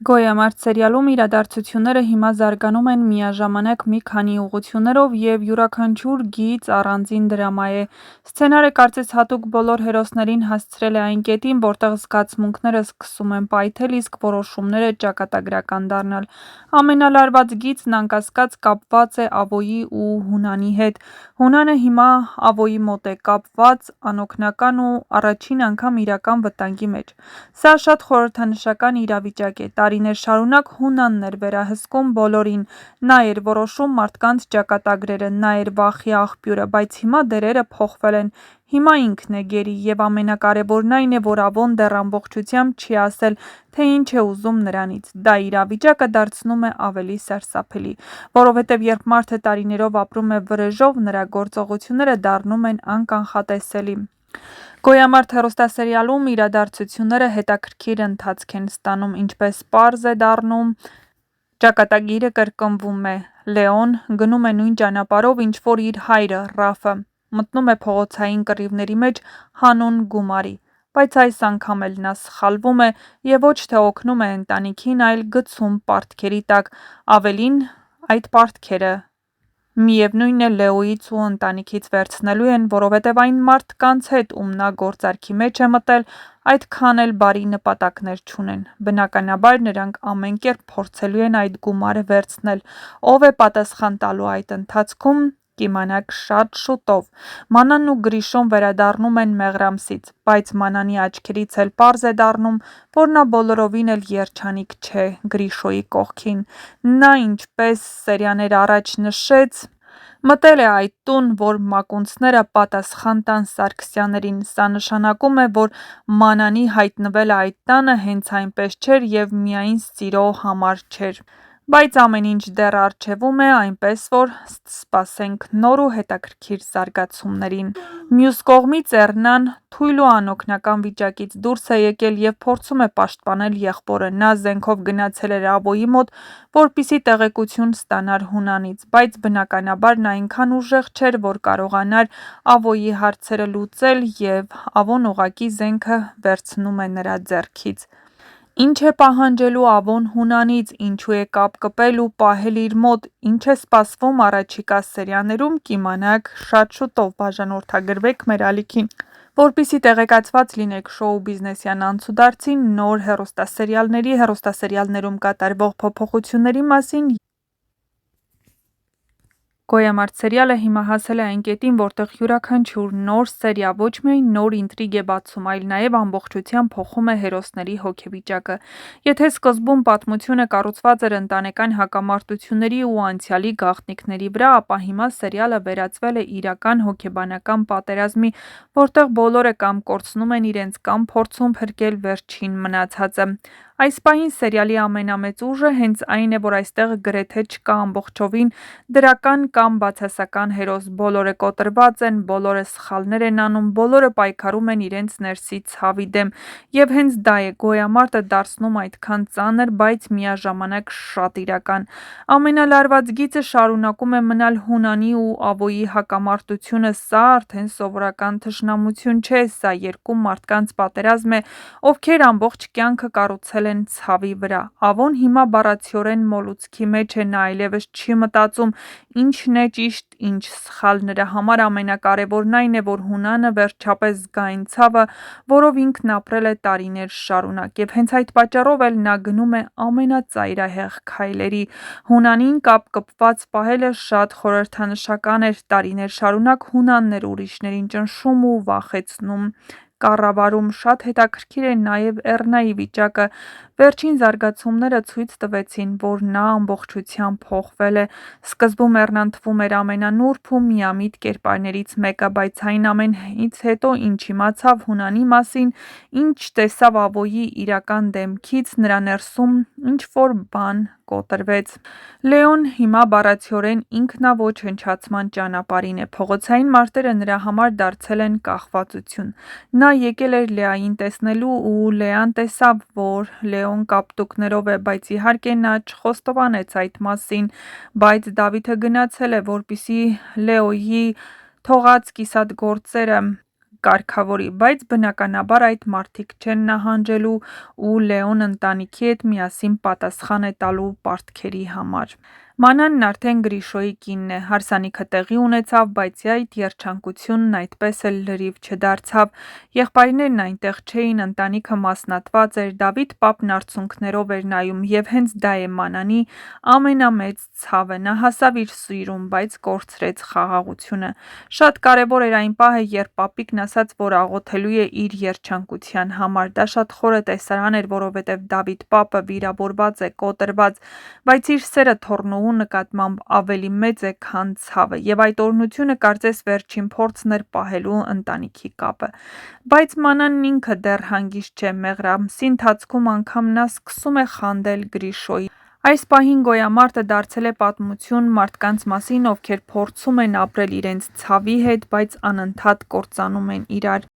Գոյամարտ սերիալում իրադարձությունները հիմա զարգանում են միաժամանակ մի քանի ուղղություններով և յուրաքանչյուր գիծ առանձին դրամա է։ Սցենարը կարծես հատուկ բոլոր հերոսներին հասցրել է այն կետին, որտեղ զգացմունքները սկսում են պայթել, իսկ որոշումները ճակատագրական դառնալ։ Ամենալարված գիծն անկասկած կապված է Ավոյի ու Հունանի հետ։ Հունանը հիմա Ավոյի մոտ է կապված, անօգնական ու առաջին անգամ իրական վտանգի մեջ։ Սա շատ խորհրդանշական իրավիճակ է։ Տարիներ շարունակ Հունանն էր վերահսկում բոլորին, նա էր որոշում մարդկանց ճակատագրերը, նա էր վախի աղբյուրը, բայց հիմա դերերը փոխվել են, հիմա ինքն է գերի, և ամենակարևորն այն է, որ Ավոն դեռ ամբողջությամբ չի ասել, թե ինչ է ուզում նրանից։ Դա իրավիճակը դարձնում է ավելի սարսափելի, որովհետև երբ մարդը տարիներով ապրում է վրեժով, նրա գործողությունները դառնում են անկանխատեսելի։ Գոյամարտ հեռուստասերիալում իրադարձությունները հետաքրքիր ընթացք են ստանում, ինչպես պարզ է դառնում, ճակատագիրը կրկնվում է։ Լեոն գնում է նույն ճանապարհով, ինչ որ իր հայրը՝ Ռաֆը, մտնում է փողոցային կռիվների մեջ հանուն գումարի, բայց այս անգամ էլ նա սխալվում է և ոչ թե օգնում է ընտանիքին, այլ գցում պարտքերի տակ, ավելին, այդ պարտքերը միևնույն է Լեոյից ու ընտանիքից վերցնելու են, որովհետև այն մարդկանց հետ, ում նա գործարքի մեջ է մտել, այդքան էլ բարի նպատակներ չունեն։ Բնականաբար նրանք ամեն կերպ փորձելու են այդ գումարը վերցնել։ Ով է պատասխան տալու այդ ընթացքում, կիմանաք շատ շուտով։ Մանանն ու Գրիշոն վերադառնում են Մեղրամսից, բայց Մանանի աչքերից էլ պարզ է դառնում, որ նա բոլորովին էլ երջանիկ չէ Գրիշոյի կողքին։ Նա, ինչպես սերիաներ առաջ նշեց, մտել է այդ տուն, որ մակունցները պատասխան տան Սարգսյաներին։ Սա նշանակում է, որ Մանանի հայտնվելը այդ տանը հենց այնպես չէր և միայն սիրո համար չէր։ Բայց ամեն ինչ դեռ առջևում է, այնպես որ սպասենք նոր ու հետաքրքիր զարգացումներին։ Մյուս կողմից Էռնան թույլ ու անօգնական վիճակից դուրս է եկել և փորձում է պաշտպանել եղբորը։ Նա զենքով գնացել էր Ավոյի մոտ, որպեսզի տեղեկություն ստանար Հունանից, բայց բնականաբար նա այնքան ուժեղ չէր, որ կարողանար Ավոյի հարցերը լուծել, և Ավոն ուղղակի զենքը վերցնում է նրա ձեռքից։ Ինչ է պահանջելու Ավոն Հունանից, ինչու է կապ կպել ու պահել իր մոտ, ինչ է սպասվում առաջիկա սերիաներում, կիմանաք շատ շուտով։ Բաժանորդագրվեք մեր ալիքին, որպեսզի տեղեկացված լինեք շոու բիզնեսյան անցուդարձի, նոր հեռուստասերիալների, հեռուստասերիալներում կատարվող փոփոխությունների մասին։ Գոյամարտ սերիալը հիմա հասել է այն կետին, որտեղ յուրաքանչյուր նոր սերիա ոչ միայն նոր ինտրիգ է բացում, այլ նաև ամբողջությամբ փոխում է հերոսների հոգեվիճակը։ Եթե սկզբում պատմությունը կառուցված էր ընտանեկան հակամարտությունների ու անցյալի գաղտնիքների վրա, ապա հիմա սերիալը վերածվել է իրական հոգեբանական պատերազմի, որտեղ բոլորը կամ կորցնում են իրենց, կամ փորձում փրկել վերջին մնացածը։ Այս պահին սերիալի ամենամեծ ուժը հենց այն է, որ այստեղ գրեթե չկա ամբողջովին դրական կամ բացասական հերոս, բոլորը կոտրված են, բոլորը սխալներ են անում, բոլորը պայքարում են իրենց ներսի ցավի դեմ, և հենց դա է Գոյամարտը դարձնում այդքան ծանր, բայց միաժամանակ շատ իրական։ Ամենալարված գիծը շարունակում է մնալ Հունանի ու Ավոյի հակամարտությունը։ Սա արդեն սովորական թշնամություն չէ, սա երկու մարդկանց պատերազմ է, ովքեր ամբողջ կյանքը կառուցել են ցավի վրա։ Ավոն հիմա բառացիորեն մոլուցքի մեջ է, նա այլևս չի մտածում ինչն է ճիշտ, ինչ սխալ, նրա համար ամենակարևորն այն է, որ Հունանը վերջապես զգա այն ցավը, որով ինքն ապրել է տարիներ շարունակ, և հենց այդ պատճառով էլ նա գնում է ամենածայրահեղ քայլերի։ Հունանին կապված պահելը շատ խորհրդանշական էր։ Տարիներ շարունակ Հունանն էր ուրիշներին ճնշում ու վախեցնում, կառավարում։ Շատ հետաքրքիր է նաև Էռնայի վիճակը։ Վերջին զարգացումները ցույց տվեցին, որ նա ամբողջությամբ փոխվել է։ Սկզբում Էռնան թվում էր ամենանուրբ ու միամիտ կերպարներից մեկը, բայց այն ամենից հետո, ինչ իմացավ Հունանի մասին, ինչ տեսավ Ավոյի իրական դեմքից, նրա ներսում ինչ-որ բան կոտրվեց։ Լեոն հիմա բառացիորեն ինքնաոչնչացման ճանապարհին է։ Փողոցային մարտերը նրա համար դարձել են կախվածություն։ Նա եկել էր Լեային տեսնելու, ու Լեան տեսավ, որ Լեոն կապտուկներով է, բայց իհարկե նա չխոստովանեց այդ մասին։ Բայց Դավիթը գնացել է, որպեսզի Լեոյի թողած կիսատ գործերը կարգավորի, բայց բնականաբար այդ մարդիկ չեն նահանջելու ու Լեոն ընտանիքի հետ միասին պատասխան է տալու պարտքերի համար։ Մանանն արդեն Գրիշոյի կինն է, հարսանիքը տեղի ունեցավ, բայց այդ երջանկությունն այդպես էլ լրիվ չդարձավ։ Եղբայրներն այնտեղ չէին, ընտանիքը մասնատված էր, Դավիթ պապն արցունքներով էր նայում, եւ հենց դա է Մանանի ամենամեծ ցավը, նա հասավ իր սիրուն, բայց կորցրեց խաղաղությունը։ Շատ կարևոր էր այն պահը, երբ պապիկն ասաց, որ աղոթելու է իր երջանկության համար։ Դա շատ խորը տեսարան էր, որովհետև Դավիթ պապը վիրավորված է, կոտրված, բայց իր սերը թոռնուհու նկատմամբ ավելի մեծ է, քան ցավը, եւ այդ օրհնությունը կարծես վերջին փորձն էր պահելու ընտանիքի կապը։ Բայց Մանանն ինքը դեռ հանգիստ չէ, մեղր ամսի ընթացքում անգամ նա սկսում է խանդել Գրիշոյի։ Այս պահին գոյամարտը դարձել է պատմություն մարդկանց մասին, ովքեր փորձում են ապրել իրենց ցավի հետ, բայց անընդհատ կործանում են իրար։